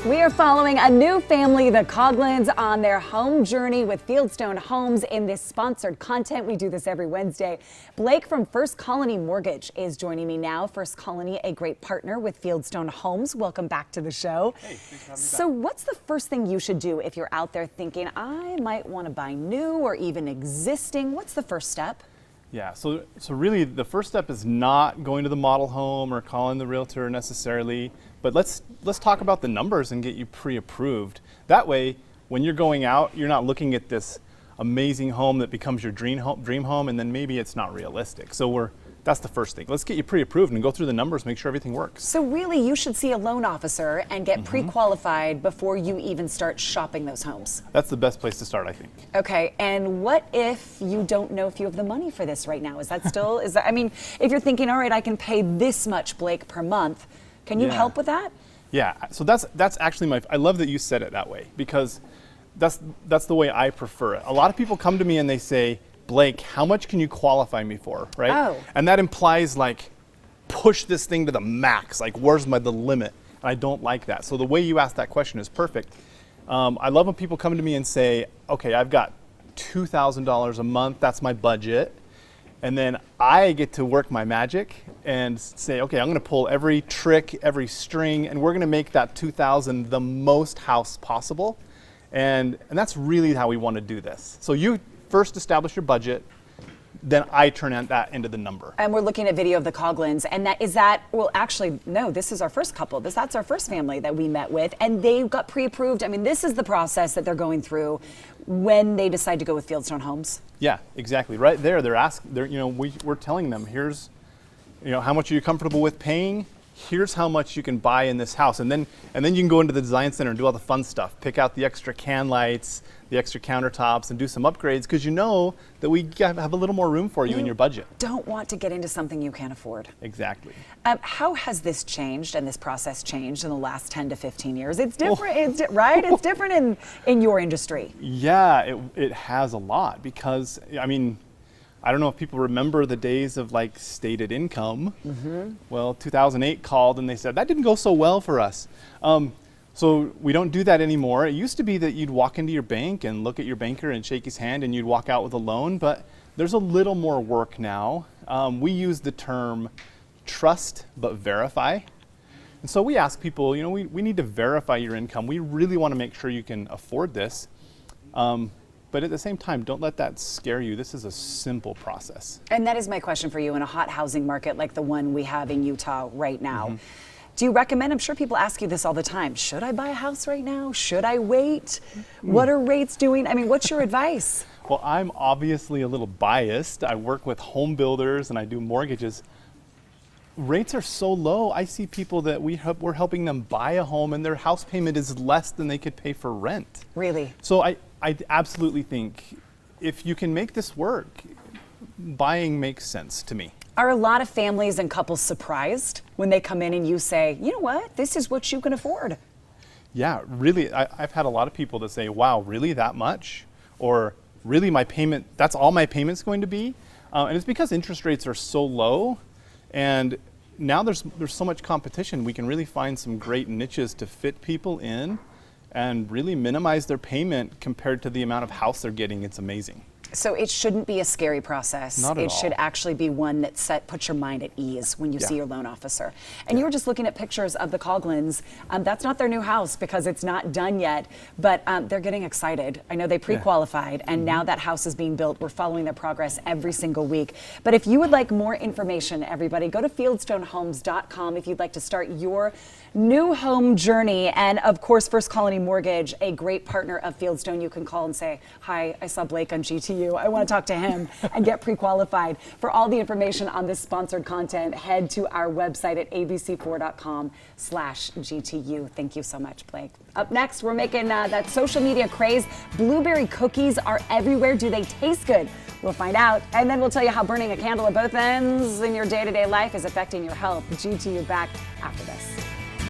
We are following a new family, the Coglins, on their home journey with Fieldstone Homes in this sponsored content. We do this every Wednesday. Blake from First Colony Mortgage is joining me now. First Colony, a great partner with Fieldstone Homes. Welcome back to the show. Hey, thanks for having me back. So what's the first thing you should do if you're out there thinking, I might want to buy new or even existing? What's the first step? Yeah, so really the first step is not going to the model home or calling the realtor necessarily, but let's talk about the numbers and get you pre-approved. That way, when you're going out, you're not looking at this amazing home that becomes your dream home, and then maybe it's not realistic. So that's the first thing. Let's get you pre-approved and go through the numbers, make sure everything works. So really, you should see a loan officer and get pre-qualified before you even start shopping those homes. That's the best place to start, I think. Okay, and what if you don't know if you have the money for this right now? Is that still, I mean, if you're thinking, all right, I can pay this much, Blake, per month, can you help with that? Yeah, so that's actually I love that you said it that way, because that's the way I prefer it. A lot of people come to me and they say, Blake, how much can you qualify me for, right? Oh. And that implies like, push this thing to the max, like where's the limit? And I don't like that. So the way you ask that question is perfect. I love when people come to me and say, okay, I've got $2,000 a month, that's my budget. And then I get to work my magic and say, okay, I'm gonna pull every trick, every string, and we're gonna make that $2,000 the most house possible. And that's really how we wanna do this. So you first establish your budget, then I turn that into the number. And we're looking at video of the Coglins, and well, actually, no, this is our first couple. That's our first family that we met with, and they got pre-approved. I mean, this is the process that they're going through when they decide to go with Fieldstone Homes. Yeah, exactly. Right there, we're telling them, here's, how much are you comfortable with paying? Here's how much you can buy in this house. And then you can go into the design center and do all the fun stuff. Pick out the extra can lights, the extra countertops, and do some upgrades, because you know that we have a little more room for you in your budget. Don't want to get into something you can't afford. Exactly. How has this changed and this process changed in the last 10 to 15 years? It's different, right? It's different in your industry. Yeah, it has a lot, because, I mean, I don't know if people remember the days of like stated income. Well, 2008 called and they said, that didn't go so well for us. So we don't do that anymore. It used to be that you'd walk into your bank and look at your banker and shake his hand and you'd walk out with a loan, but there's a little more work now. We use the term trust but verify. And so we ask people, we need to verify your income. We really want to make sure you can afford this. But at the same time, don't let that scare you. This is a simple process. And that is my question for you. In a hot housing market like the one we have in Utah right now, do you recommend, I'm sure people ask you this all the time, should I buy a house right now? Should I wait? What are rates doing? I mean, what's your advice? Well, I'm obviously a little biased. I work with home builders and I do mortgages. Rates are so low. I see people that we're helping them buy a home and their house payment is less than they could pay for rent. Really? So I absolutely think if you can make this work, buying makes sense to me. Are a lot of families and couples surprised when they come in and you say, you know what, this is what you can afford? Yeah, really. I've had a lot of people that say, wow, really that much? Or really my payment, that's all my payment's going to be? And it's because interest rates are so low, and now there's so much competition. We can really find some great niches to fit people in and really minimize their payment compared to the amount of house they're getting. It's amazing. So it shouldn't be a scary process. Not at all. It should actually be one that puts your mind at ease when you see your loan officer. And you were just looking at pictures of the Coglins. That's not their new house because it's not done yet, but they're getting excited. I know they pre-qualified, and now that house is being built. We're following their progress every single week. But if you would like more information, everybody, go to fieldstonehomes.com if you'd like to start your new home journey. And of course, First Colony Mortgage, a great partner of Fieldstone. You can call and say, hi, I saw Blake on GTU. I want to talk to him and get pre-qualified. For all the information on this sponsored content, head to our website at abc4.com/GTU. Thank you so much, Blake. Up next, we're making that social media craze. Blueberry cookies are everywhere. Do they taste good? We'll find out. And then we'll tell you how burning a candle at both ends in your day-to-day life is affecting your health. GTU back after this.